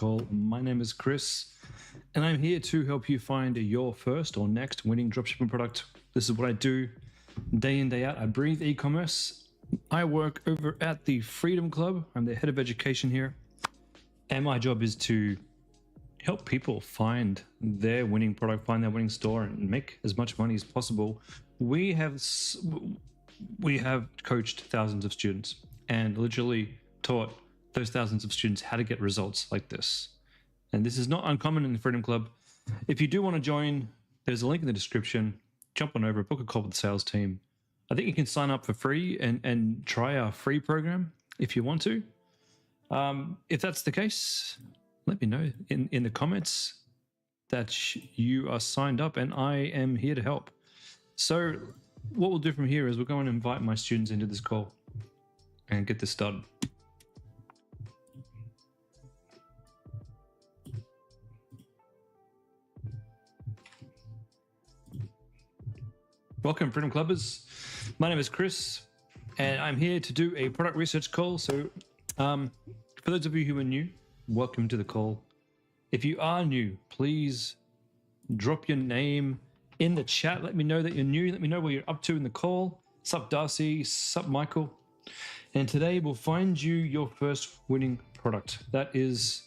call. My name is Chris, and I'm here to help you find your first or next winning dropshipping product. This is what I do day in, day out. I breathe e-commerce. I work over at the Freedom Club. I'm the head of education here, and my job is to help people find their winning product, find their winning store, and make as much money as possible. We have coached thousands of students and literally taught those thousands of students how to get results like this. And this is not uncommon in the Freedom Club. If you do want to join, there's a link in the description. Jump on over, book a call with the sales team. I think you can sign up for free and try our free program if you want to. If that's the case, let me know in the comments that you are signed up, and I am here to help. So what we'll do from here is we'll go and invite my students into this call and get this started. Welcome, Freedom Clubbers. My name is Chris, and I'm here to do a product research call. So for those of you who are new, welcome to the call. If you are new, please drop your name in the chat. Let me know that you're new. Let me know what you're up to in the call. Sup, Darcy? Sup, Michael? And today we'll find you your first winning product. That is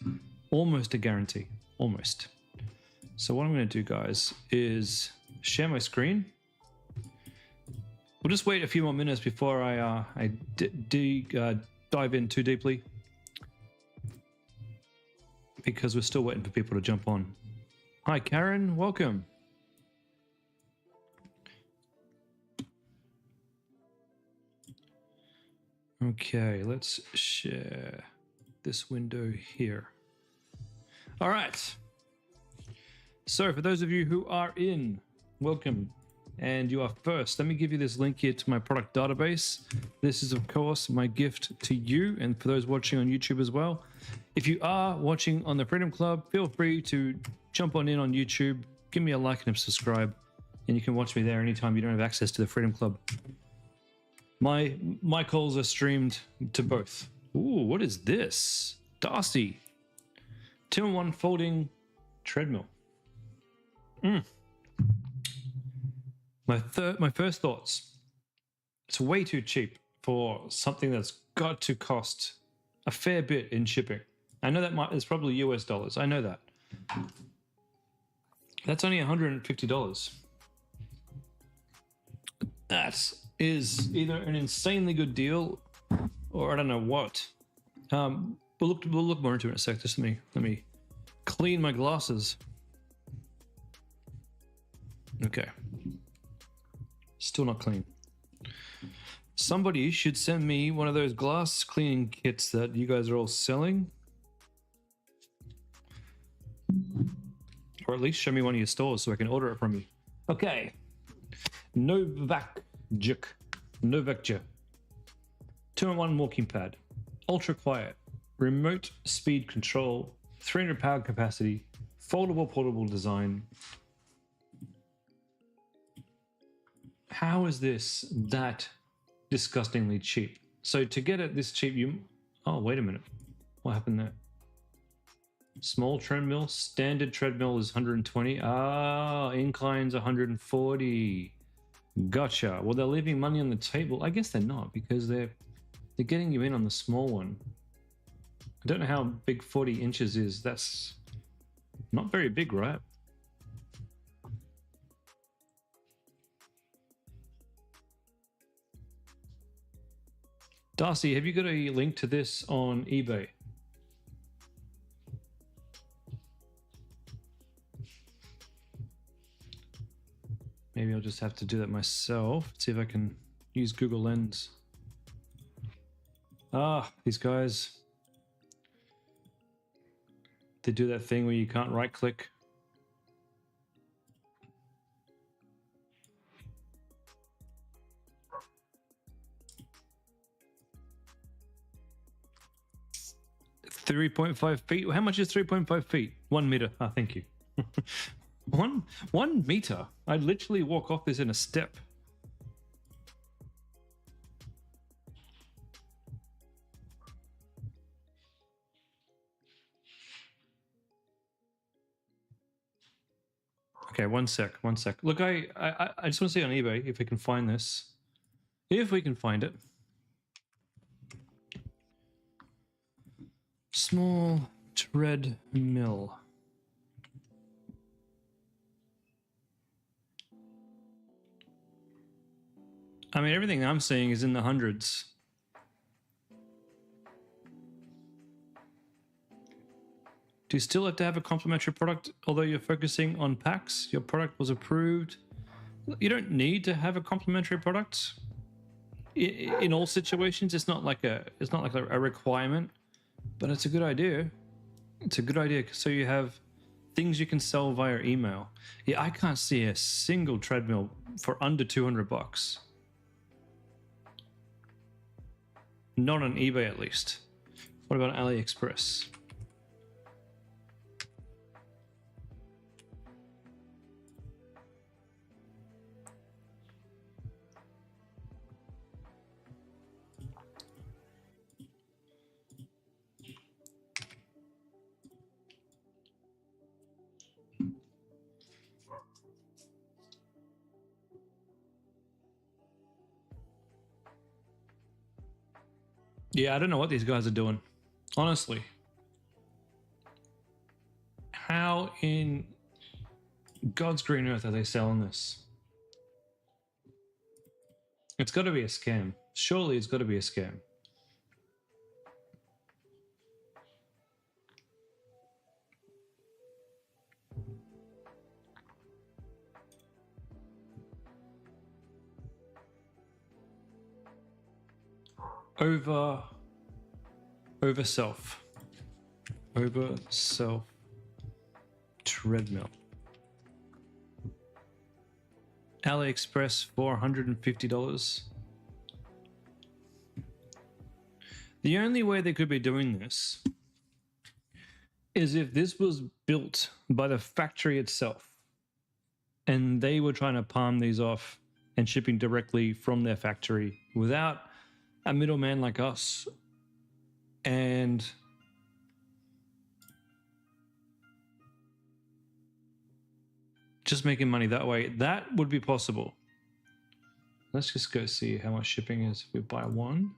almost a guarantee, almost. So what I'm going to do, guys, is share my screen. We'll just wait a few more minutes before I dive in too deeply, because we're still waiting for people to jump on. Hi, Karen. Welcome. Okay, let's share this window here. All right. So for those of you who are in, welcome. And you are first. Let me give you this link here to my product database. This is, of course, my gift to you and for those watching on YouTube as well. If you are watching on the Freedom Club, feel free to jump on in on YouTube, give me a like and a subscribe, and you can watch me there anytime you don't have access to the Freedom Club. My calls are streamed to both. Ooh, what is this? Darcy. 2-in-1 folding treadmill. My first thoughts. It's way too cheap for something that's got to cost a fair bit in shipping. I know that it's probably US dollars. I know that. That's only $150. That is either an insanely good deal, or I don't know what. We'll look more into it in a sec. Just let me clean my glasses. Okay. Still not clean. Somebody should send me one of those glass cleaning kits that you guys are all selling. Or at least show me one of your stores so I can order it from you. Okay. Novak 2-in-1 walking pad. Ultra quiet. Remote speed control. 300 power capacity. Foldable portable design. How is this that disgustingly cheap? So to get it this cheap, oh, wait a minute. What happened there? Small treadmill, standard treadmill is 120. Ah, incline's 140. Gotcha. Well, they're leaving money on the table. I guess they're not, because they're getting you in on the small one. I don't know how big 40 inches is. That's not very big, right? Darcy, have you got a link to this on eBay? Maybe I'll just have to do that myself. See if I can use Google Lens. Ah, these guys. They do that thing where you can't right click. .5 feet. How much is 3.5 feet? 1 meter. Ah, thank you. One meter. I'd literally walk off this in a step. Okay, one sec. Look, I just want to see on eBay if we can find this. If we can find it. Small treadmill. I mean, everything I'm seeing is in the hundreds. Do you still have to have a complimentary product although you're focusing on packs? Your product was approved. You don't need to have a complimentary product. In all situations, it's not like a requirement, but it's a good idea. It's a good idea so you have things you can sell via email. Yeah, I can't see a single treadmill for under $200. Not on eBay, at least. What about AliExpress? Yeah, I don't know what these guys are doing. Honestly. How in God's green earth are they selling this? It's got to be a scam. Surely it's got to be a scam. Over self treadmill. AliExpress $450. The only way they could be doing this is if this was built by the factory itself and they were trying to palm these off and shipping directly from their factory without a middleman like us and just making money that way. That would be possible. Let's just go see how much shipping is if we buy one.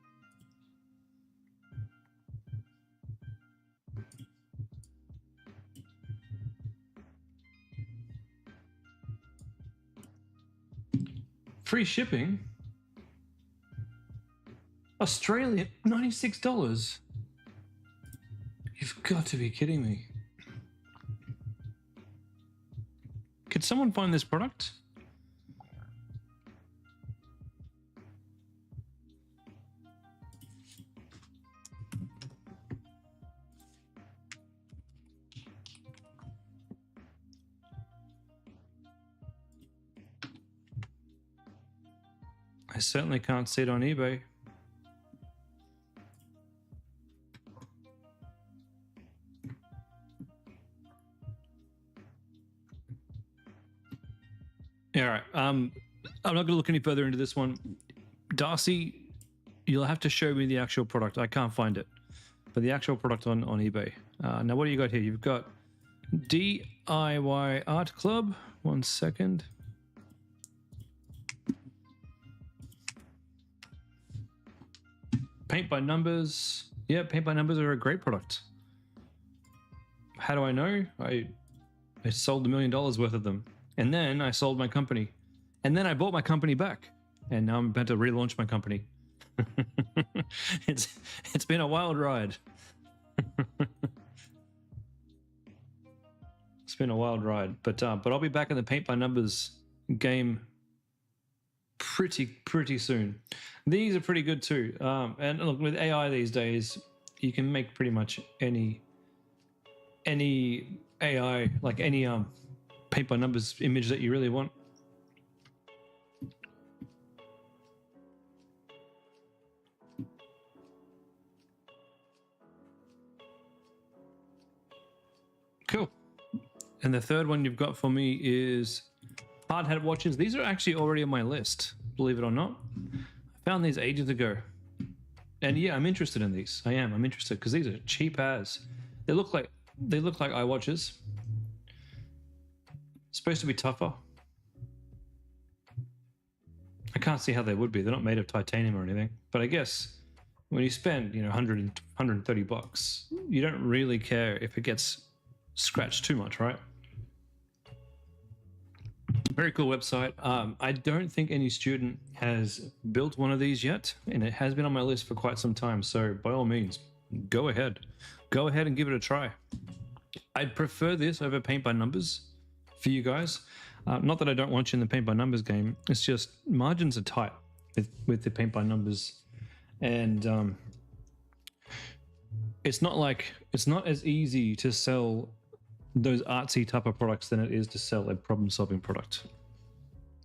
Free shipping? Australia, $96. You've got to be kidding me. Could someone find this product? I certainly can't see it on eBay. All right. I'm not going to look any further into this one. Darcy, you'll have to show me the actual product. I can't find it. But the actual product on eBay. Now, what do you got here? You've got DIY Art Club. 1 second. Paint by numbers. Yeah, paint by numbers are a great product. How do I know? I sold $1 million worth of them. And then I sold my company. And then I bought my company back. And now I'm about to relaunch my company. It's been a wild ride. It's been a wild ride. But I'll be back in the paint by numbers game pretty soon. These are pretty good too. And look, with AI these days, you can make pretty much any AI, like any paint by numbers image that you really want. Cool. And the third one you've got for me is hard hat watches. These are actually already on my list, believe it or not. I found these ages ago. And yeah, I'm interested in these. I'm interested because these are cheap as. They look like iWatches. It's supposed to be tougher. I can't see how they would be. They're not made of titanium or anything. But I guess when you spend, 100, 130 bucks, you don't really care if it gets scratched too much, right? Very cool website. I don't think any student has built one of these yet, and it has been on my list for quite some time. So by all means, go ahead and give it a try. I'd prefer this over paint by numbers for you guys. Not that I don't want you in the paint by numbers game. It's just margins are tight with the paint by numbers, and it's not as easy to sell those artsy type of products than it is to sell a problem-solving product.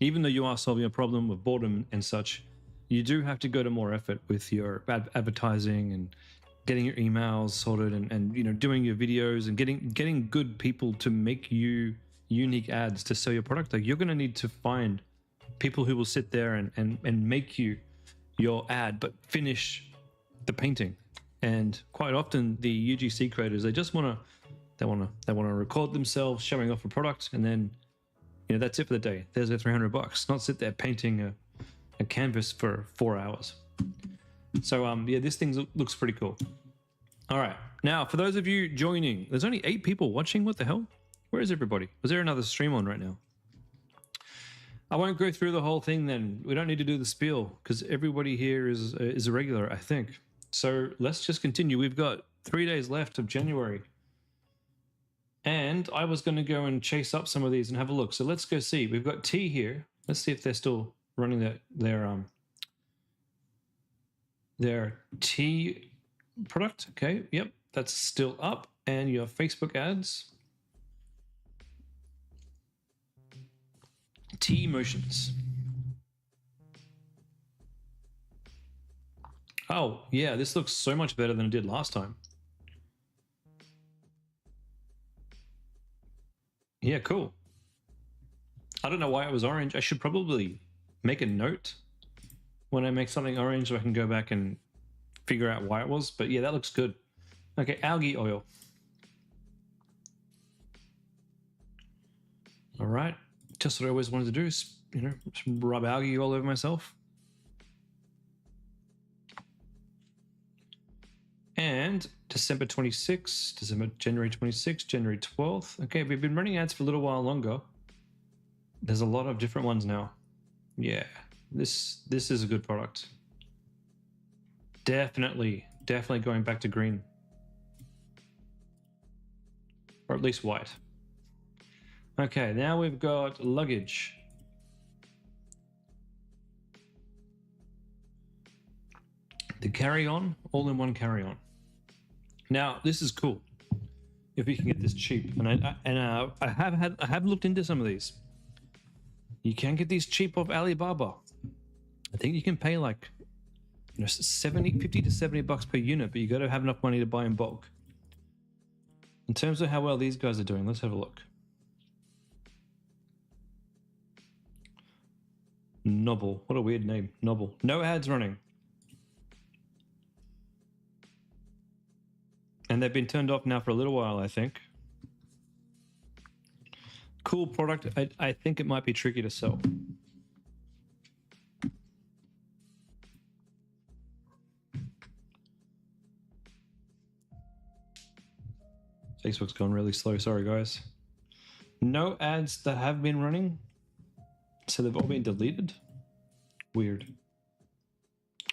Even though you are solving a problem with boredom and such, you do have to go to more effort with your advertising and getting your emails sorted and doing your videos and getting good people to make you unique ads to sell your product. Like, you're going to need to find people who will sit there and make you your ad but finish the painting. And quite often the UGC creators, they just want to record themselves showing off a product, and then that's it for the day. There's their $300. Not sit there painting a canvas for 4 hours. So this thing looks pretty cool. All right, now for those of you joining, there's only 8 people watching. What the hell? Where is everybody? Was there another stream on right now? I won't go through the whole thing then. We don't need to do the spiel because everybody here is a regular, I think. So let's just continue. We've got 3 days left of January. And I was going to go and chase up some of these and have a look. So let's go see. We've got T here. Let's see if they're still running their T product. Okay, yep, that's still up. And your Facebook ads. T motions. Oh, yeah, this looks so much better than it did last time. Yeah, cool. I don't know why it was orange. I should probably make a note when I make something orange so I can go back and figure out why it was. But yeah, that looks good. Okay, algae oil. All right. Just what I always wanted to do is, rub algae all over myself. And December 26th, January 26th, January 12th. Okay, we've been running ads for a little while longer. There's a lot of different ones now. Yeah, this is a good product. Definitely going back to green. Or at least white. Okay, now we've got luggage. The carry-on, all-in-one carry-on. Now, this is cool. If we can get this cheap, and I have looked into some of these. You can get these cheap off Alibaba. I think you can pay like 50 to 70 bucks per unit, but you got to have enough money to buy in bulk. In terms of how well these guys are doing, let's have a look. Noble, what a weird name, Noble. No ads running. And they've been turned off now for a little while, I think. Cool product. I think it might be tricky to sell. Facebook's gone really slow. Sorry, guys. No ads that have been running. So they've all been deleted? Weird.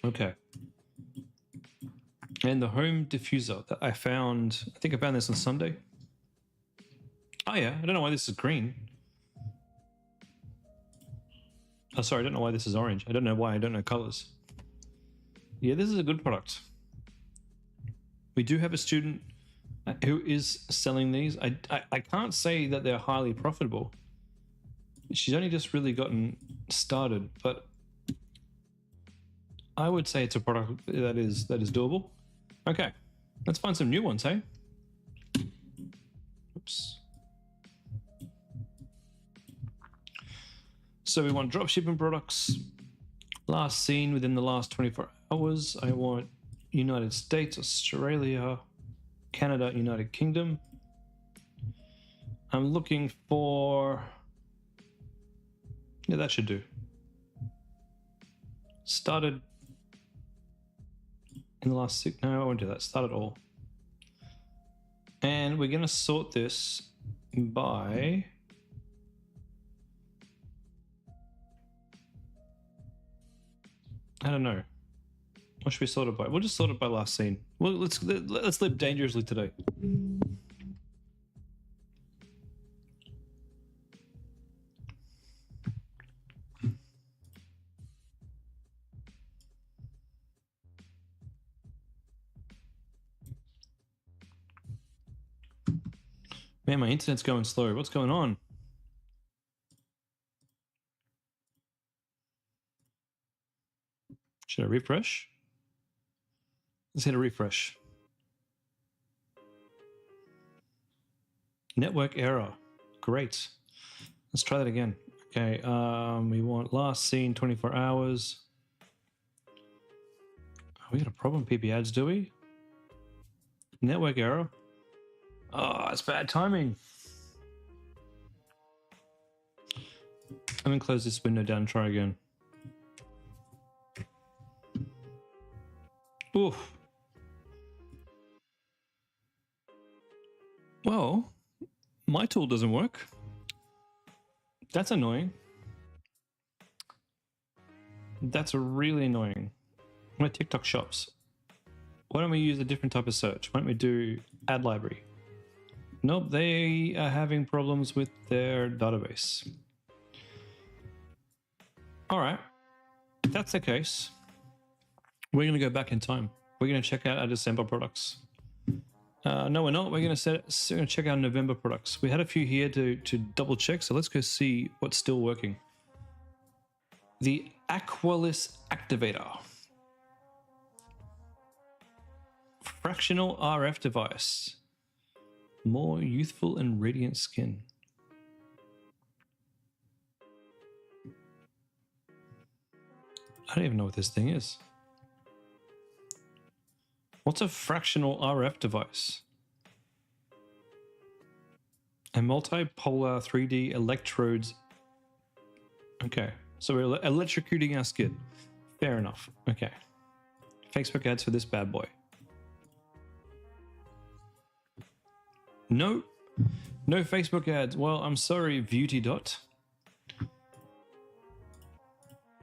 Okay. And the home diffuser that I found, I think I found this on Sunday. Oh yeah, I don't know why this is green. Oh, sorry, I don't know why this is orange. I don't know why I don't know colors. Yeah, this is a good product. We do have a student who is selling these. I can't say that they're highly profitable. She's only just really gotten started, but I would say it's a product that is doable. Okay, let's find some new ones, hey? Oops. So we want dropshipping products. Last seen within the last 24 hours. I want United States, Australia, Canada, United Kingdom. I'm looking for Yeah, that should do. Started in the last 6. No, I won't do that. Start it all. And we're going to sort this by... I don't know. What should we sort it by? We'll just sort it by last seen. Well, let's live dangerously today. Man, my internet's going slow. What's going on? Should I refresh? Let's hit a refresh. Network error. Great. Let's try that again. Okay, we want last seen 24 hours. Oh, we got a problem, PP ads, do we? Network error. Oh, it's bad timing. I'm gonna close this window down and try again. Oof. Well, my tool doesn't work. That's annoying. That's really annoying. My TikTok shops. Why don't we use a different type of search? Why don't we do ad library? Nope, they are having problems with their database. All right, if that's the case, we're going to go back in time. We're going to check out our December products. No, we're not. We're going to check out November products. We had a few here to double check, so let's go see what's still working. The Aqualis Activator. Fractional RF device. More youthful and radiant skin. I don't even know what this thing is. What's a fractional RF device? A multipolar 3D electrodes. Okay, so we're electrocuting our skin. Fair enough. Okay. Facebook ads for this bad boy. No Facebook ads. Well, I'm sorry, Beauty Dot.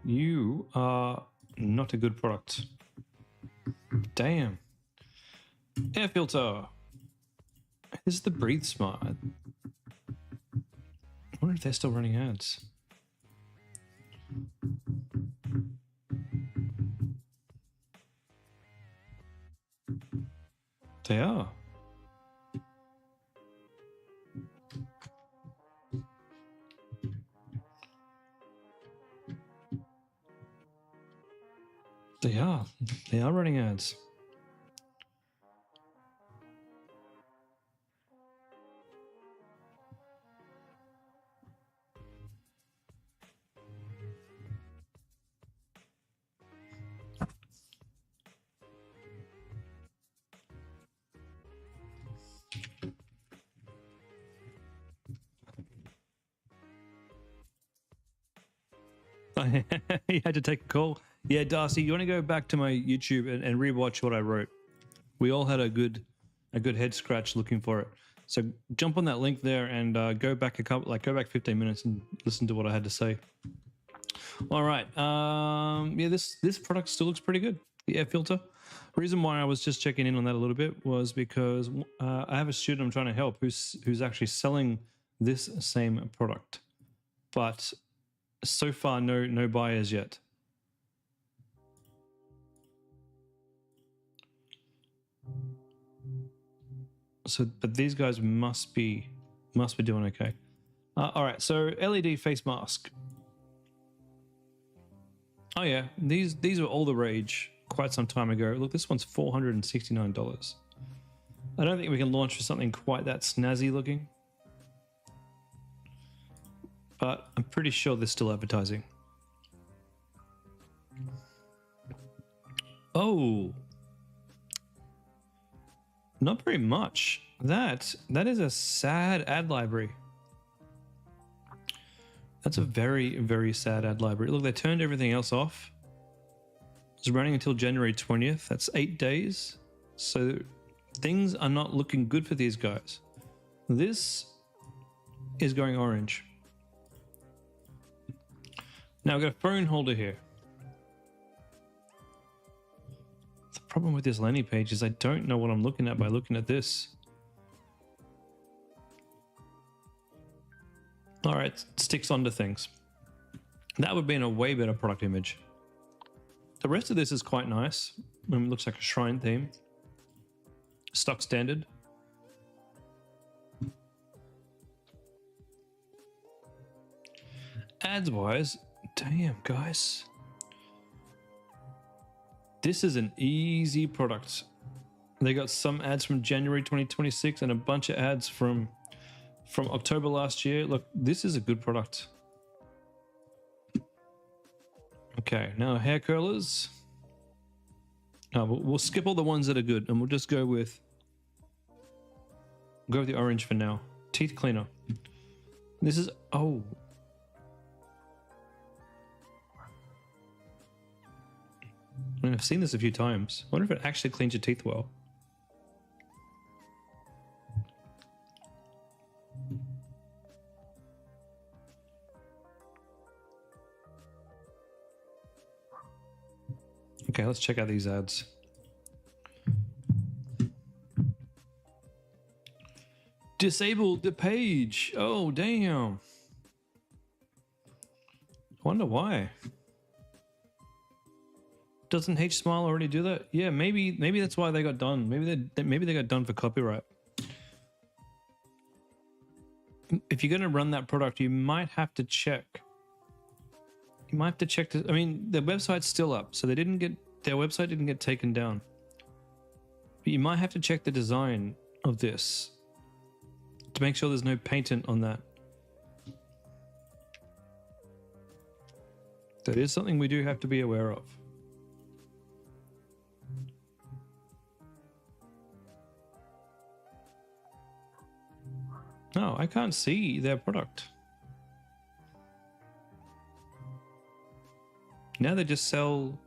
You are not a good product. Damn. Air filter. This is the Breathe Smart. I wonder if they're still running ads. They are. They are. They are running ads. You had to take a call. Yeah, Darcy, you want to go back to my YouTube and rewatch what I wrote? We all had a good head scratch looking for it. So jump on that link there and go back go back 15 minutes and listen to what I had to say. All right. Yeah, this product still looks pretty good. The air filter. Reason why I was just checking in on that a little bit was because I have a student I'm trying to help who's actually selling this same product, but so far no buyers yet. So, but these guys must be doing okay. All right, so LED face mask. Oh yeah, these were all the rage quite some time ago. Look, this one's $469. I don't think we can launch for something quite that snazzy looking, but I'm pretty sure they're still advertising. Oh, not very much. That is a sad ad library. That's a very, very sad ad library. Look, they turned everything else off. It's running until January 20th. That's 8 days. So things are not looking good for these guys. This is going orange. Now I've got a phone holder here. The problem with this landing page is I don't know what I'm looking at by looking at this. All right, sticks onto things. That would be in a way better product image. The rest of this is quite nice. It looks like a shrine theme. Stock standard. Ads wise, damn guys. This is an easy product. They got some ads from January 2026 and a bunch of ads from October last year. Look, this is a good product. Okay, now hair curlers. We'll skip all the ones that are good and we'll just go with the orange for now. Teeth cleaner. This is, oh. I mean, I've seen this a few times. I wonder if it actually cleans your teeth well. Okay, let's check out these ads. Disabled the page. Oh, damn. I wonder why. Doesn't HSmile already do that? Yeah, maybe that's why they got done. Maybe they got done for copyright. If you're going to run that product, you might have to check. You might have to check I mean, their website's still up, so their website didn't get taken down. But you might have to check the design of this to make sure there's no patent on that. That is something we do have to be aware of. No, I can't see their product. Now they just sell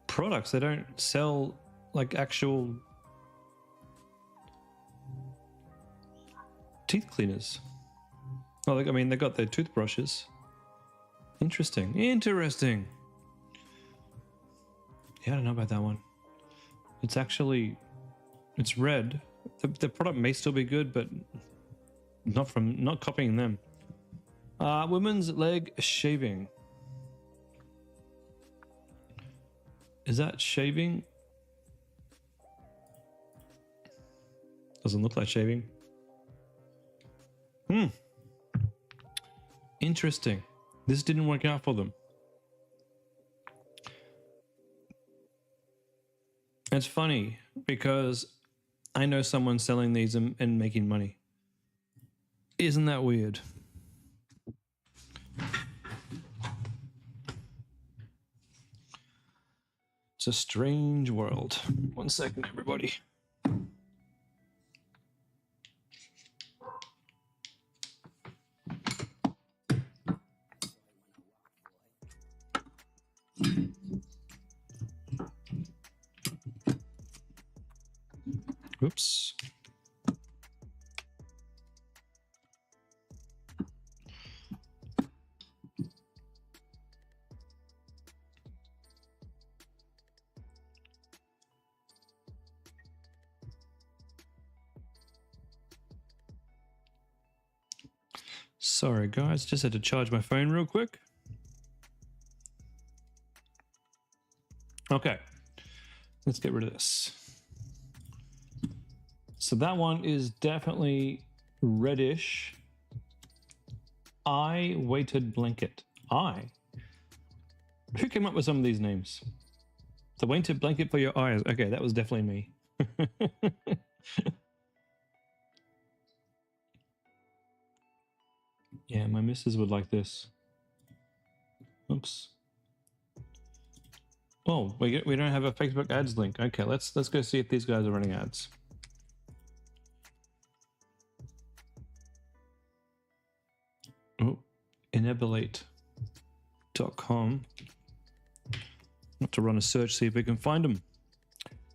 products. They don't sell like actual teeth cleaners. Oh, I mean, they got their toothbrushes. Interesting. Interesting. Yeah, I don't know about that one. It's actually, it's red. The product may still be good, but not copying them. Women's leg shaving. Is that shaving? Doesn't look like shaving. Interesting. This didn't work out for them. It's funny because I know someone selling these and making money. Isn't that weird? It's a strange world. 1 second, everybody. Oops. Sorry, guys. Just had to charge my phone real quick. Okay. Let's get rid of this. So that one is definitely reddish. Eye weighted blanket. Eye? Who came up with some of these names? The weighted blanket for your eyes. Okay, that was definitely me. Yeah, my missus would like this. Oops. Oh, we don't have a Facebook ads link. Okay, let's go see if these guys are running ads. Oh, enabulate.com. Not to run a search, see if we can find them.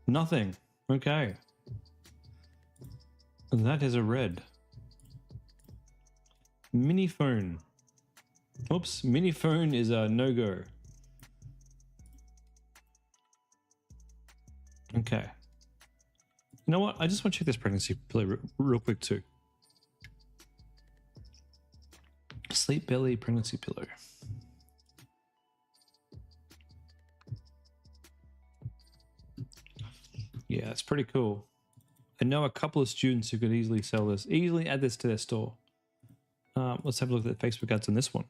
Nothing. Okay. And that is a red. Mini phone. Oops, mini phone is a no-go. Okay. You know what? I just want to check this pregnancy pillow real quick too. Sleep Belly pregnancy pillow. Yeah, it's pretty cool. I know a couple of students who could easily sell this, easily add this to their store. Let's have a look at the Facebook ads on this one.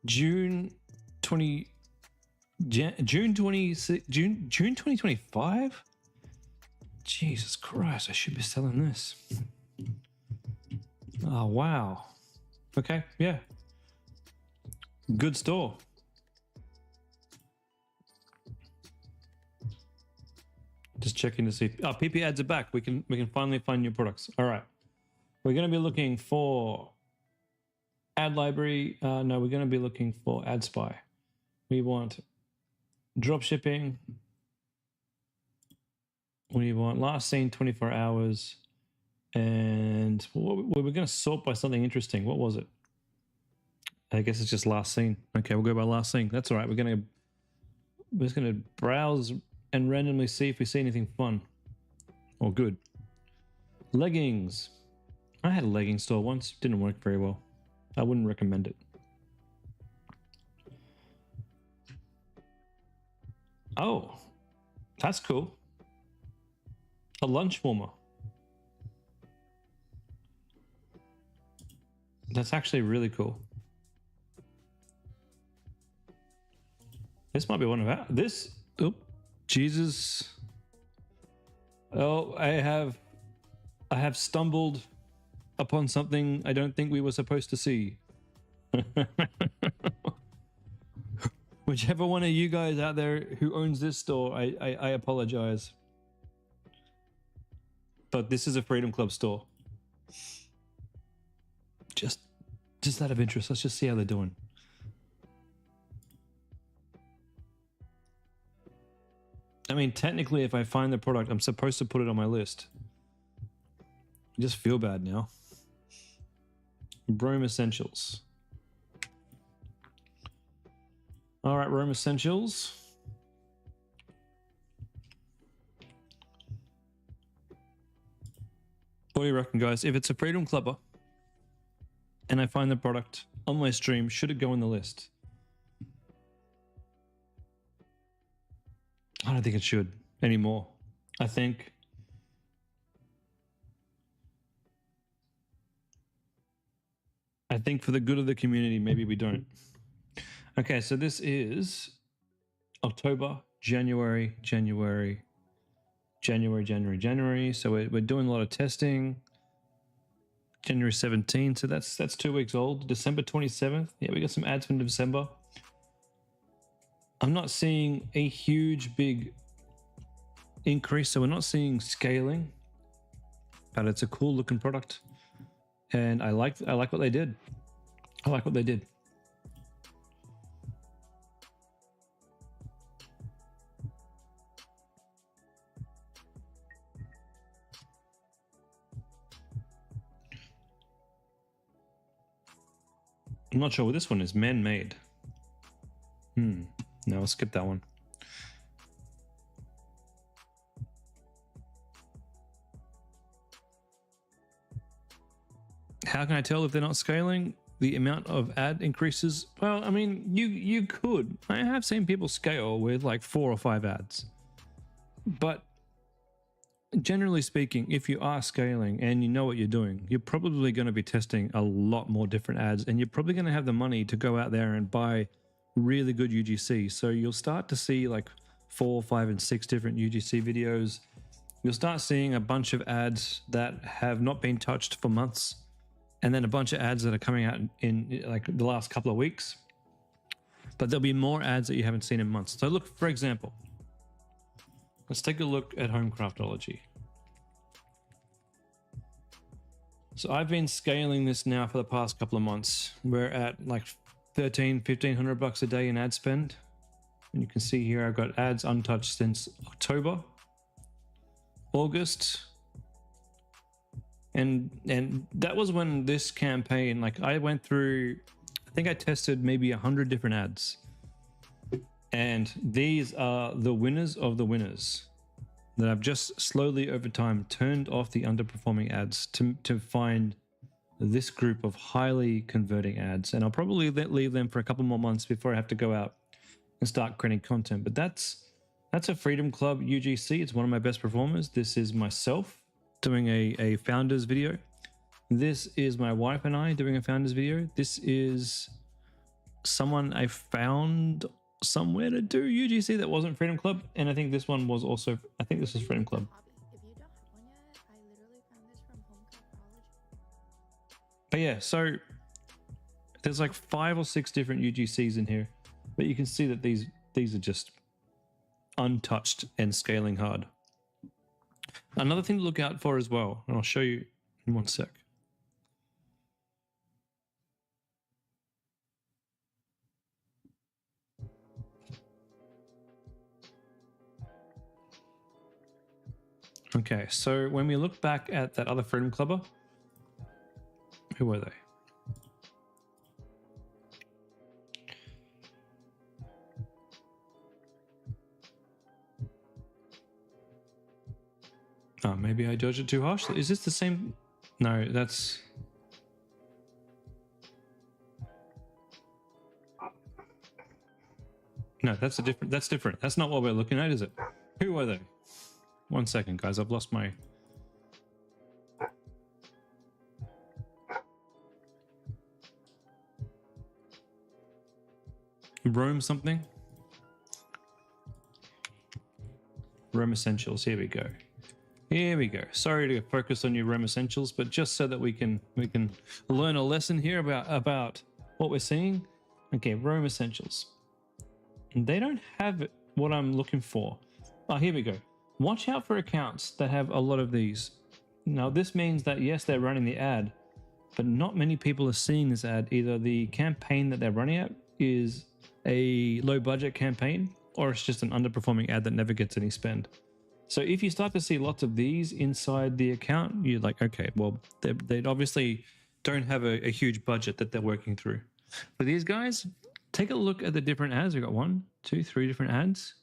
June 2025? Jesus Christ, I should be selling this. Oh, wow. Okay, yeah. Good store. Just checking to see. Oh, PP ads are back. We can finally find new products. All right. We're going to be looking for ad library. No, we're going to be looking for ad spy. We want dropshipping. We want last seen 24 hours. And we were going to sort by something interesting. What was it? I guess it's just last seen. Okay, we'll go by last seen. That's all right. We're just going to browse and randomly see if we see anything fun or good. Leggings. I had a leggings store once. Didn't work very well. I wouldn't recommend it. Oh, that's cool. A lunch warmer. That's actually really cool. This might be one of our... This... Oop. Jesus. Oh, I have stumbled upon something I don't think we were supposed to see. Whichever one of you guys out there who owns this store, I apologize. But this is a Freedom Club store. Just out of interest, let's just see how they're doing. I mean, technically, if I find the product, I'm supposed to put it on my list. I just feel bad now. Rome Essentials. All right, Rome Essentials. What do you reckon, guys? If it's a Freedom Clubber and I find the product on my stream, should it go on the list? I don't think it should anymore. I think for the good of the community, maybe we don't. Okay, so this is October, January. So we're doing a lot of testing. January 17th, so that's 2 weeks old. December 27th. Yeah, we got some ads from December. I'm not seeing a huge big increase, so we're not seeing scaling, but it's a cool looking product, and I like what they did. I like what they did. I'm not sure what this one is. Man-made. No, I'll skip that one. How can I tell if they're not scaling? The amount of ad increases? Well, I mean, you could. I have seen people scale with like 4 or 5 ads. But generally speaking, if you are scaling and you know what you're doing, you're probably going to be testing a lot more different ads, and you're probably going to have the money to go out there and buy really good UGC. So you'll start to see like 4, 5, and 6 different UGC videos. You'll start seeing a bunch of ads that have not been touched for months, and then a bunch of ads that are coming out in like the last couple of weeks. But there'll be more ads that you haven't seen in months. So look, for example, let's take a look at Home Craftology. So I've been scaling this now for the past couple of months. We're at like $1,500 a day in ad spend. And you can see here I've got ads untouched since October, August. And that was when this campaign, like I went through, I think I tested maybe 100 different ads. And these are the winners of the winners that I've just slowly over time turned off the underperforming ads to find this group of highly converting ads. And I'll probably leave them for a couple more months before I have to go out and start creating content. But that's a Freedom Club UGC. It's one of my best performers. This is myself doing a founders video. This is my wife and I doing a founders video. This is someone I found somewhere to do UGC that wasn't Freedom Club. And I think this one was also, I think this was Freedom Club. If you don't have one yet, I literally found this from Home College. But yeah, so there's like 5 or 6 different UGCs in here, but you can see that these are just untouched and scaling hard. Another thing to look out for as well, and I'll show you in one sec. Okay, so when we look back at that other Freedom Clubber, who were they? Oh, maybe I judged it too harshly. Is this the same? No, that's... No, that's a different. That's different. That's not what we're looking at, is it? Who were they? One second, guys. I've lost my... Rome something? Rome Essentials. Here we go. Here we go. Sorry to focus on your Rome Essentials, but just so that we can learn a lesson here about what we're seeing. Okay, Rome Essentials. They don't have what I'm looking for. Oh, here we go. Watch out for accounts that have a lot of these. Now, this means that yes, they're running the ad, but not many people are seeing this ad. Either the campaign that they're running at is a low budget campaign, or it's just an underperforming ad that never gets any spend. So if you start to see lots of these inside the account, you're like, okay, well, they obviously don't have a huge budget that they're working through. For these guys, take a look at the different ads. We've got 1, 2, 3 different ads.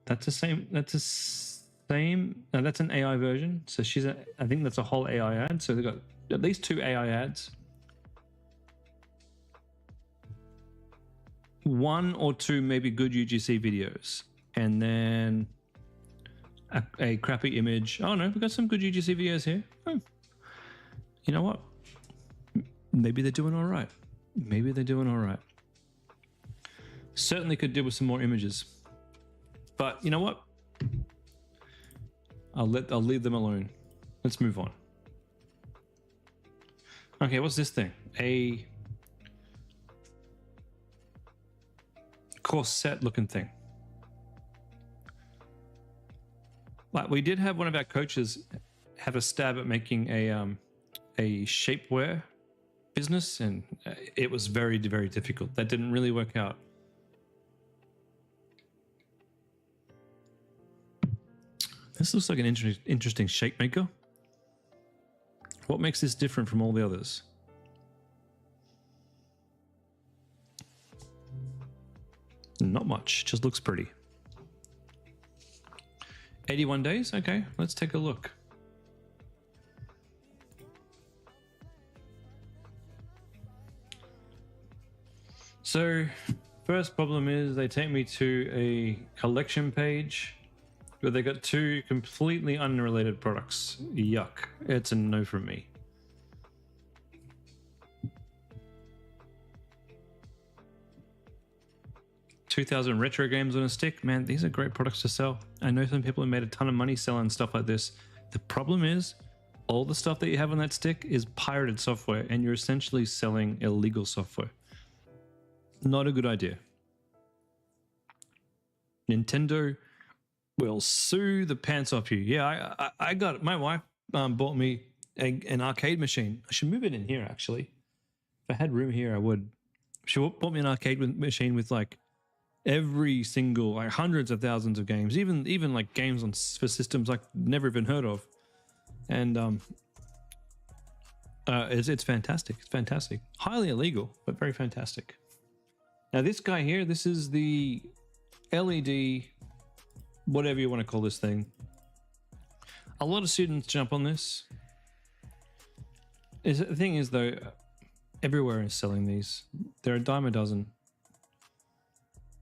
That's the same. That's the same. No, that's an AI version. So I think that's a whole AI ad. So they've got at least 2 AI ads. 1 or 2 maybe good UGC videos. And then a crappy image. Oh no, we've got some good UGC videos here. Oh. You know what? Maybe they're doing all right. Maybe they're doing all right. Certainly could do with some more images. But you know what? I'll leave them alone. Let's move on. Okay, what's this thing? A corset looking thing. Like we did have one of our coaches have a stab at making a shapewear business, and it was very, very difficult. That didn't really work out. This looks like an interesting shape maker. What makes this different from all the others? Not much, just looks pretty. 81 days? Okay, let's take a look. So, first problem is they take me to a collection page where they got 2 completely unrelated products. Yuck. It's a no from me. $2,000 retro games on a stick. Man, these are great products to sell. I know some people have made a ton of money selling stuff like this. The problem is all the stuff that you have on that stick is pirated software, and you're essentially selling illegal software. Not a good idea. Nintendo will sue the pants off you. Yeah, I got it. My wife bought me an arcade machine. I should move it in here actually. If I had room here, I would. She bought me an arcade machine with like every single, like hundreds of thousands of games, even like games on for systems like never even heard of, and it's fantastic. It's fantastic. Highly illegal, but very fantastic. Now this guy here, this is the LED, whatever you want to call this thing. A lot of students jump on this. The thing is though, everywhere is selling these. They're a dime a dozen.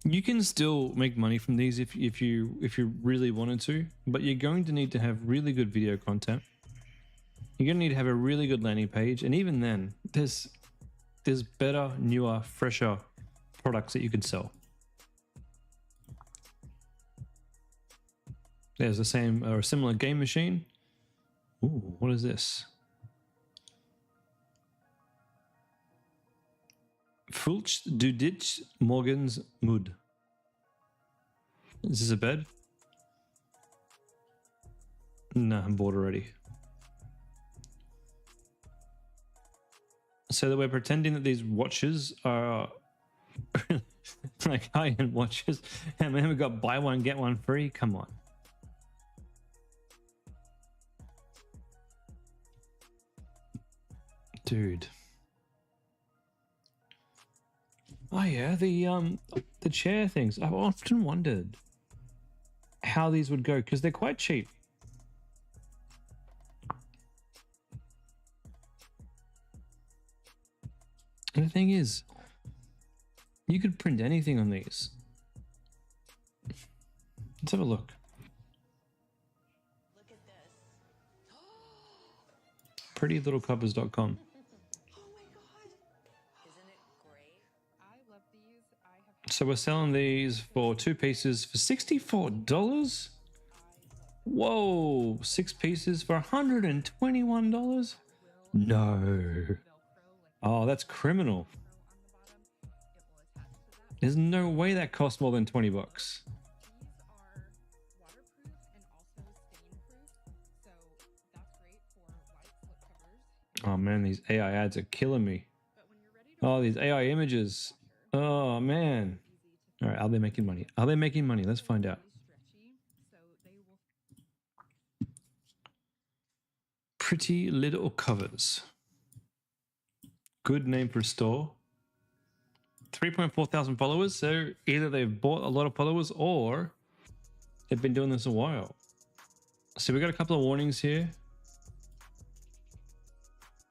You can still make money from these if you really wanted to, but you're going to need to have really good video content. You're going to need to have a really good landing page, and even then, there's better, newer, fresher products that you can sell. There's the same or a similar game machine. Ooh, what is this? Fulch du dit morgens mood. Is this a bed? No, I'm bored already. So that we're pretending that these watches are like high-end watches, and then we got buy one get one free. Come on. Dude. Oh yeah, the chair things. I've often wondered how these would go because they're quite cheap. And the thing is, you could print anything on these. Let's have a look. Look at this. PrettyLittleCovers.com. Oh my god. Isn't it great? I love these. I have. So we're selling these for 2 pieces for $64. Whoa, 6 pieces for $121? No. Oh, that's criminal. There's no way that costs more than 20 bucks. These are waterproof and also stain-proof, so that's great for white slip covers. Oh man, these AI ads are killing me. But when you're ready to Oh, these AI images. Oh man. All right, are they making money? Are they making money? Let's find out. stretchy, so they will. Pretty Little Covers. Good name for a store. 3.4 thousand followers. So either they've bought a lot of followers or they've been doing this a while. So we got a couple of warnings here.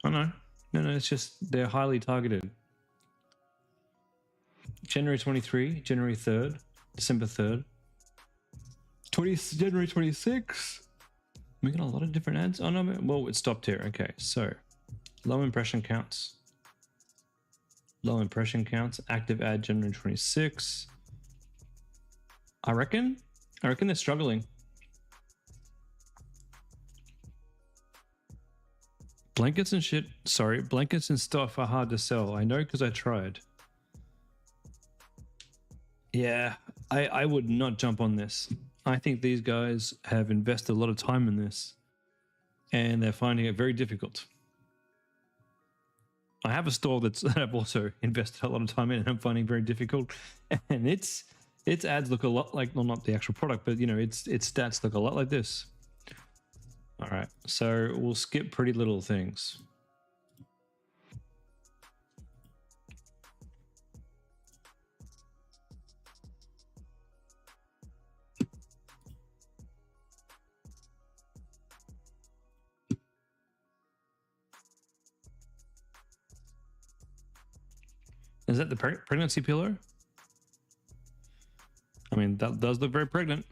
Oh no, it's just they're highly targeted. January 23, January 3rd, December 3rd, January 26. We got a lot of different ads. Oh no, well it stopped here. Okay, so low impression counts. Low impression counts. Active ad January 26. I reckon they're struggling. Blankets and shit. Sorry, blankets and stuff are hard to sell. I know because I tried. Yeah, I would not jump on this. I think these guys have invested a lot of time in this and they're finding it very difficult. I have a store that I've also invested a lot of time in and I'm finding very difficult. And its ads look a lot like, well, not the actual product, but you know, its stats look a lot like this. All right, so we'll skip Pretty Little Things. Is that the pregnancy pillow? I mean, that does look very pregnant.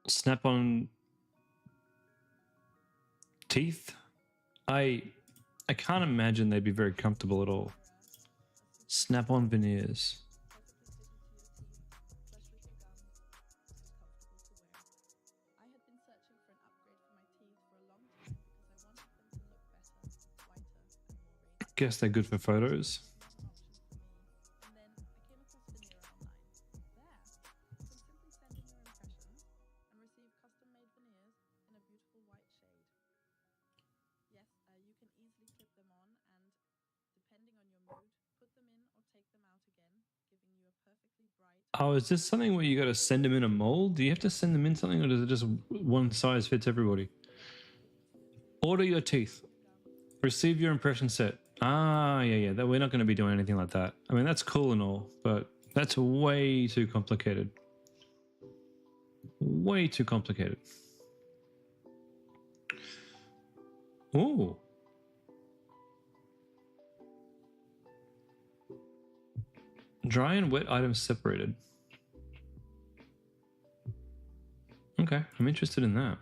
Snap-on teeth. I can't imagine they'd be very comfortable at all. Snap-on veneers. I had been searching for an upgrade for my teeth for a long time because I wanted them to look guess they're good for photos. And then I came across veneer online. There, you can simply send in your impressions and receive custom-made veneers in a beautiful white shade. Yes, you can easily clip them on and, depending on your mood, put them in or take them out again, giving you a perfectly bright... Oh, is this something where you got to send them in a mold? Do you have to send them in something, or does it just one size fits everybody? Order your teeth. Receive your impression set. Ah, yeah. That, we're not going to be doing anything like that. I mean, that's cool and all, but that's way too complicated. Way too complicated. Ooh. Dry and wet items separated. Okay, I'm interested in that.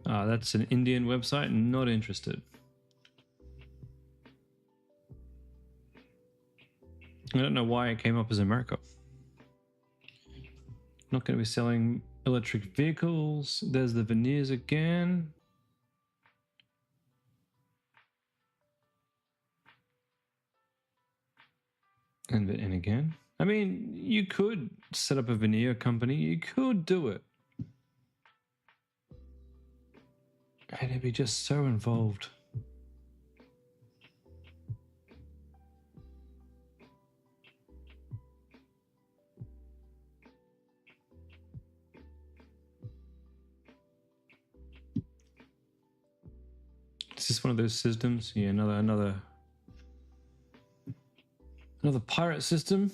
Ah, that's an Indian website. Not interested. I don't know why it came up as America. Not going to be selling electric vehicles. There's the veneers again. And again. I mean, you could set up a veneer company. You could do it. And it'd be just so involved. Is this one of those systems? Yeah, another pirate system.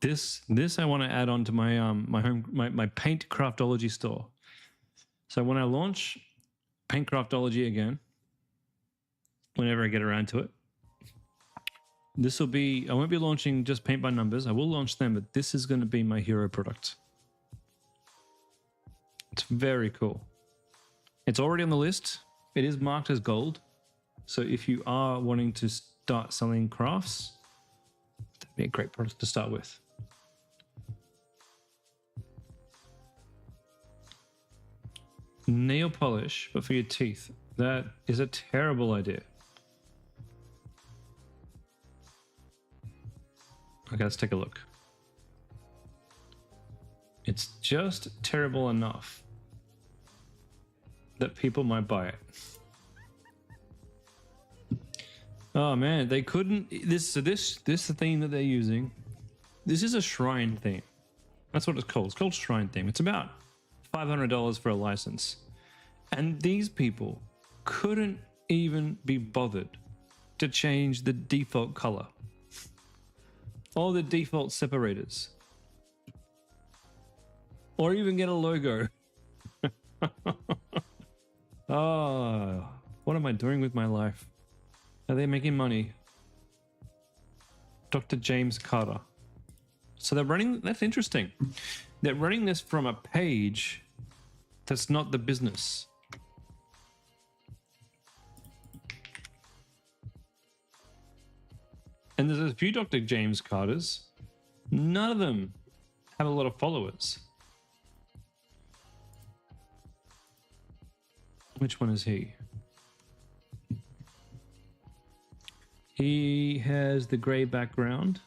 This I want to add on to my my paint craftology store. So when I launch paint craftology again, whenever I get around to it, this will be, I won't be launching just paint by numbers. I will launch them, but this is going to be my hero product. It's very cool. It's already on the list. It is marked as gold. So if you are wanting to start selling crafts, that'd be a great product to start with. Nail polish, but for your teeth. That is a terrible idea. Okay, let's take a look. It's just terrible enough that people might buy it. Oh man, they couldn't. This theme that they're using. This is a shrine theme. That's what it's called. It's called shrine theme. It's about $500 for a license, and these people couldn't even be bothered to change the default color or the default separators, or even get a logo. Oh, what am I doing with my life? Are they making money? Dr. James Carter. So they're running, that's interesting. They're running this from a page that's not the business. And there's a few Dr. James Carters. None of them have a lot of followers. Which one is he? He has the gray background.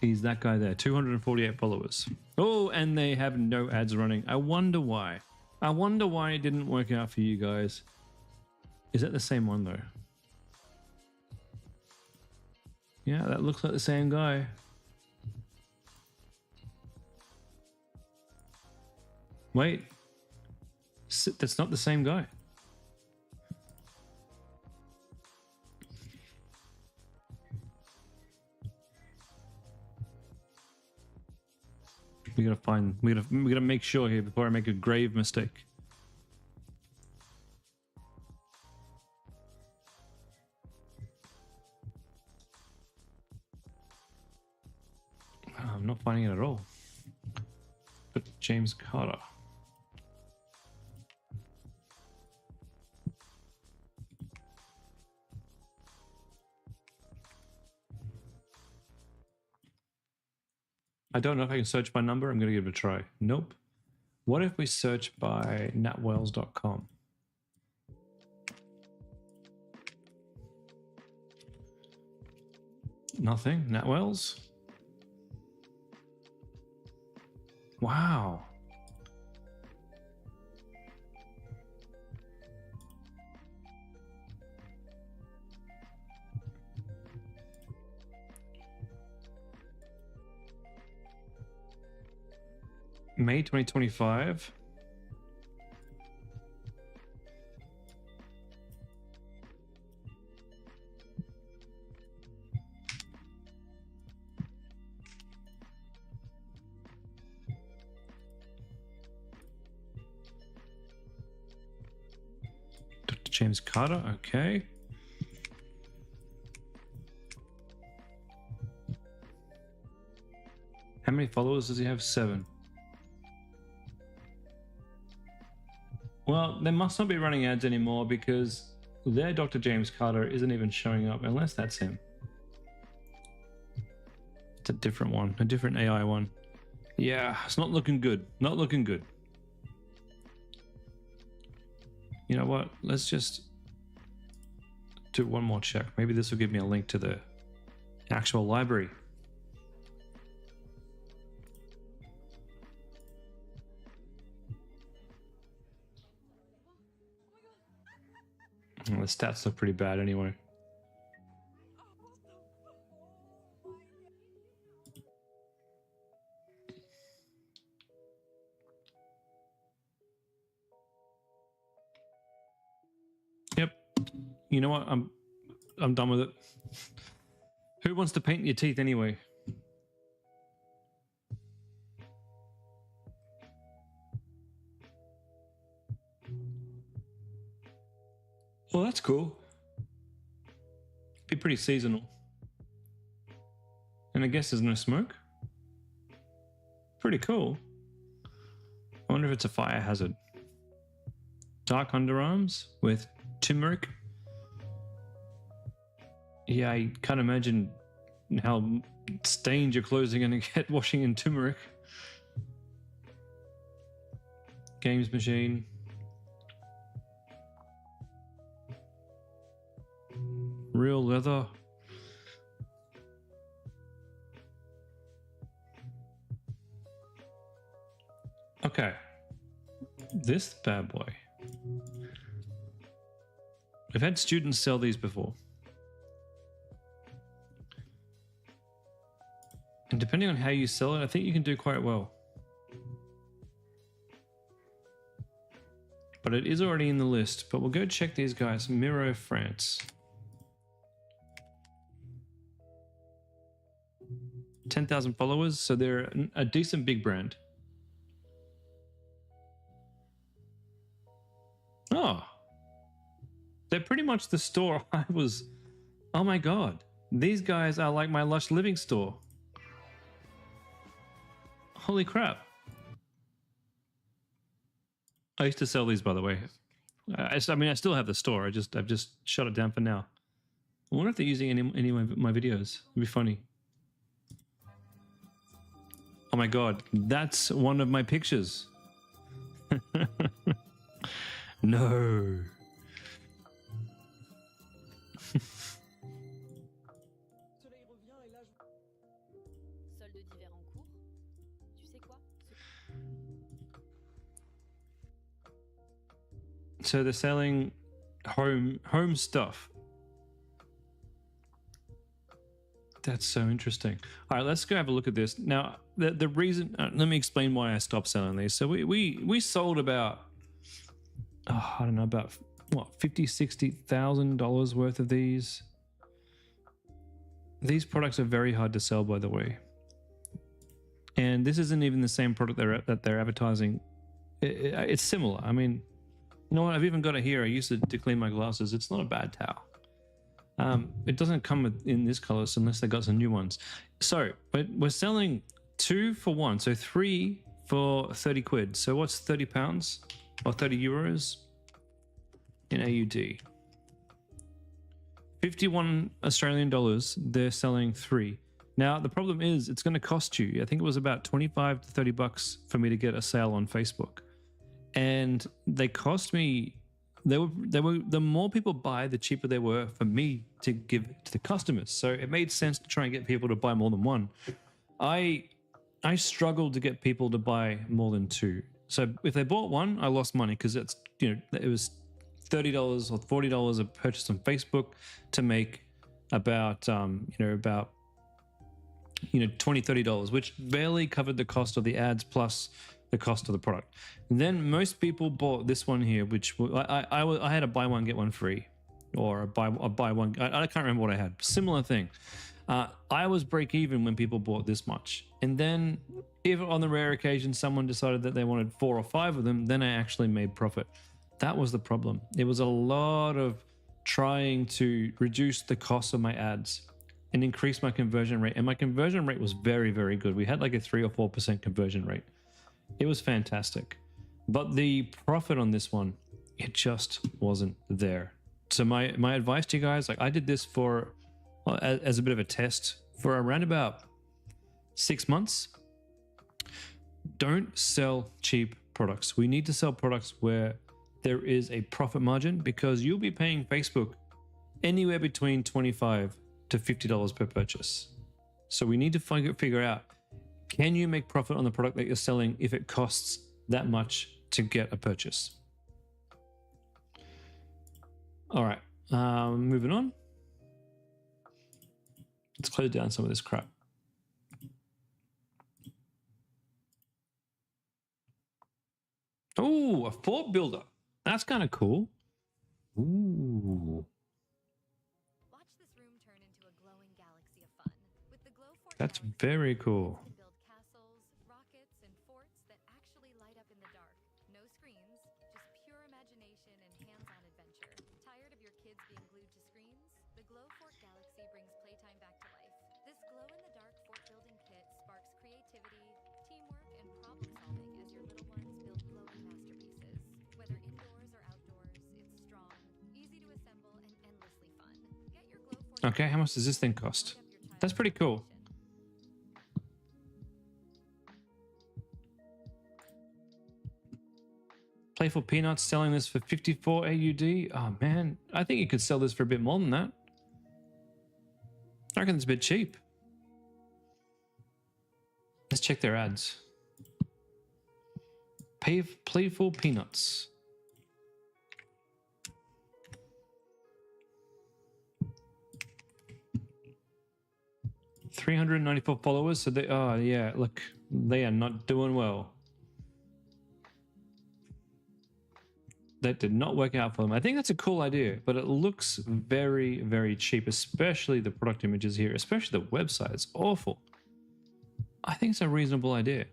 He's that guy there, 248 followers. Oh, and they have no ads running. I wonder why. I wonder why it didn't work out for you guys. Is that the same one though? Yeah, that looks like the same guy. Wait, that's not the same guy. We gotta find. We gotta make sure here before I make a grave mistake. I'm not finding it at all. But James Carter. I don't know if I can search by number. I'm going to give it a try. Nope. What if we search by natwells.com? Nothing. Natwells? Wow. May 2025. Dr. James Carter, okay. How many followers does he have? 7. Well, they must not be running ads anymore because their Dr. James Carter isn't even showing up unless that's him. It's a different one, a different AI one. Yeah, it's not looking good. Not looking good. You know what? Let's just do one more check. Maybe this will give me a link to the actual library. Well, the stats look pretty bad anyway. Yep. You know what? I'm done with it. Who wants to paint your teeth anyway? Well, that's cool. Be pretty seasonal. And I guess there's no smoke. Pretty cool. I wonder if it's a fire hazard. Dark underarms with turmeric. Yeah, I can't imagine how stained your clothes are going to get washing in turmeric. Games machine. Real leather. Okay. This bad boy. I've had students sell these before. And depending on how you sell it, I think you can do quite well. But it is already in the list. But we'll go check these guys. Miro, France. 10,000 followers, so they're a decent big brand. Oh. They're pretty much the store I was... Oh my god. These guys are like my Lush Living store. Holy crap. I used to sell these, by the way. I mean, I still have the store. I've just shut it down for now. I wonder if they're using any of my videos. It'd be funny. Oh my god, that's one of my pictures. No. Solde d'hiver en cours. Tu sais quoi? So they're selling home stuff. That's so interesting. All right, let's go have a look at this. Now, the reason, let me explain why I stopped selling these. So we sold about, I don't know, about what, $50,000-$60,000 worth of these. These products are very hard to sell, by the way. And this isn't even the same product that they're advertising. It's similar. I mean, you know what? I've even got it here. I used it to clean my glasses. It's not a bad towel. It doesn't come in this color unless they got some new ones. So, but we're selling 2 for 1. So 3 for 30 quid. So what's 30 pounds or 30 euros in AUD? 51 Australian dollars. They're selling 3. Now, the problem is it's going to cost you, I think it was about 25 to 30 bucks for me to get a sale on Facebook. And they cost me, the more people buy, the cheaper they were for me to give to the customers. So it made sense to try and get people to buy more than one. I struggled to get people to buy more than two. So if they bought one, I lost money because it's, you know, it was $30 or $40 a purchase on Facebook to make about $20, $30, which barely covered the cost of the ads plus the cost of the product. And then most people bought this one here, which I had a buy one get one free, or a buy one. I can't remember what I had. Similar thing. I was break even when people bought this much, and then if on the rare occasion someone decided that they wanted 4 or 5 of them, then I actually made profit. That was the problem. It was a lot of trying to reduce the cost of my ads and increase my conversion rate. And my conversion rate was very, very good. We had like a 3 or 4% conversion rate. It was fantastic. But the profit on this one, it just wasn't there. So my advice to you guys, like I did this for, as a bit of a test for around about 6 months. Don't sell cheap products. We need to sell products where there is a profit margin, because you'll be paying Facebook anywhere between $25 to $50 per purchase. So we need to figure out, can you make profit on the product that you're selling if it costs that much to get a purchase? All right, moving on. Let's close down some of this crap. Oh, a fort builder. That's kind of cool. Ooh. Watch this room turn into a glowing galaxy of fun. With the Glow Fort That's Galaxy, very you cool. can build castles, rockets, and forts that actually light up in the dark. No screens, just pure imagination and hands-on adventure. Tired of your kids being glued to screens? The Glow Fort Galaxy brings playtime back to life. This glow-in-the-dark fort-building kit sparks creativity, teamwork, and problem-solving as your little ones build glowing masterpieces. Whether indoors or outdoors, it's strong, easy to assemble, and endlessly fun. Get your Glow Fort. Okay, how much does this thing cost? That's pretty cool. Playful Peanuts selling this for 54 AUD. Oh man, I think you could sell this for a bit more than that. I reckon it's a bit cheap. Let's check their ads. Playful Peanuts. $394 followers. So they, oh yeah, look, they are not doing well. That did not work out for them. I think that's a cool idea, but it looks very, very cheap, especially the product images here, especially the website. It's awful. I think it's a reasonable idea.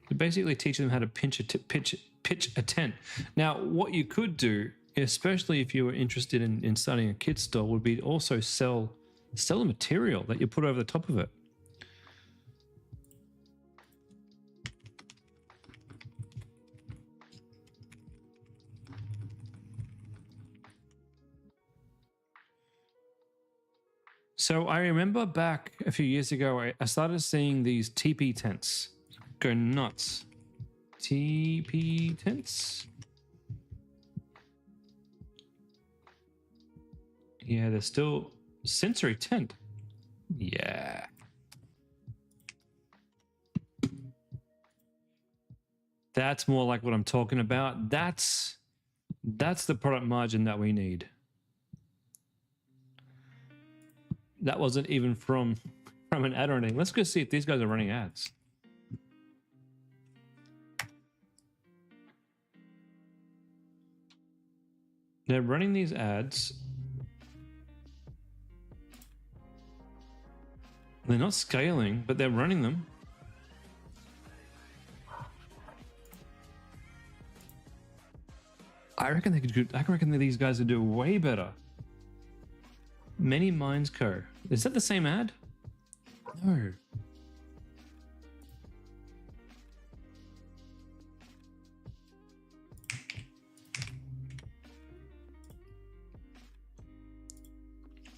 You're basically teaching them how to pitch a tent. Now, what you could do, especially if you were interested in starting a kit store, would be also sell the material that you put over the top of it. So I remember back a few years ago, I started seeing these TP tents go nuts. TP tents? Yeah, they're still sensory tent. Yeah. That's more like what I'm talking about. That's the product margin that we need. That wasn't even from an ad or anything. Let's go see if these guys are running ads. They're running these ads. They're not scaling, but they're running them. I reckon that these guys would do way better. Many Minds Co. Is that the same ad? No.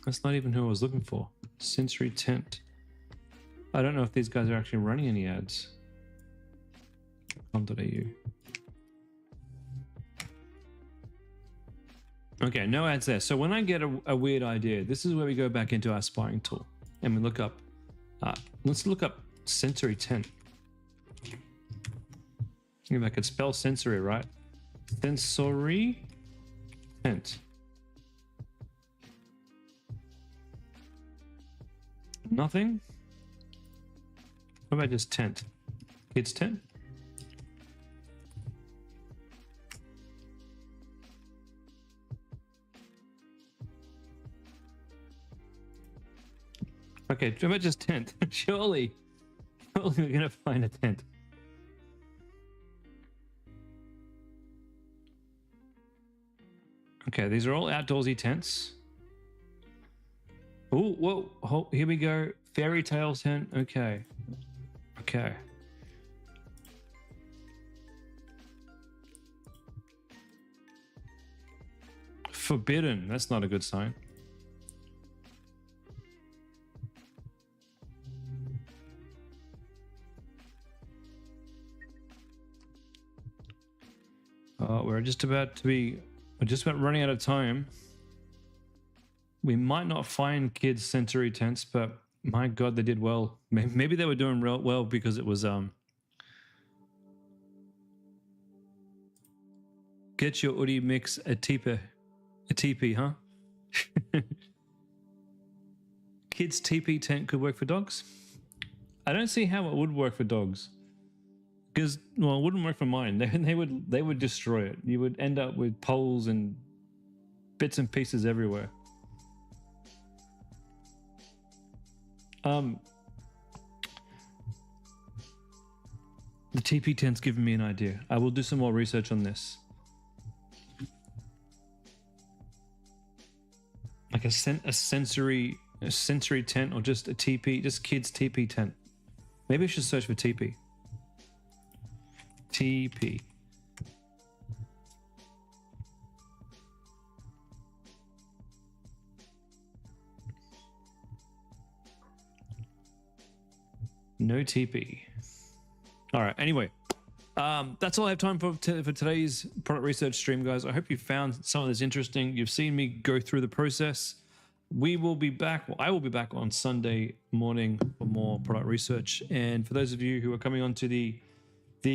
That's not even who I was looking for. Sensory tent. I don't know if these guys are actually running any ads. .au. Okay, no ads there. So when I get a weird idea, this is where we go back into our spying tool and we look up, let's look up sensory tent. If I could spell sensory right. Sensory tent. Nothing? What about just tent? Kids tent? Okay, how about just tent? Surely we're gonna find a tent. Okay, these are all outdoorsy tents. Oh, whoa, oh, here we go. Fairy tale tent. Okay. Okay. Forbidden. That's not a good sign. We're just about running out of time. We might not find kids sensory tents, but my God, they did well. Maybe they were doing real well because it was get your Udi mix a teepee, huh? Kids teepee tent could work for dogs. I don't see how it would work for dogs. Because, well, it wouldn't work for mine. They would destroy it. You would end up with poles and bits and pieces everywhere. The TP tent's given me an idea. I will do some more research on this. Like a sensory tent, or just a TP, just kids TP tent. Maybe I should search for TP. TP. No TP. All right. Anyway, that's all I have time for today's product research stream, guys. I hope you found some of this interesting. You've seen me go through the process. We will be back. Well, I will be back on Sunday morning for more product research. And for those of you who are coming on to the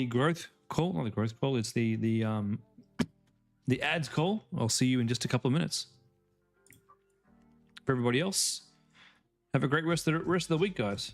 growth call, not the growth call, it's the ads call, I'll see you in just a couple of minutes. For everybody else, have a great rest of the week, guys.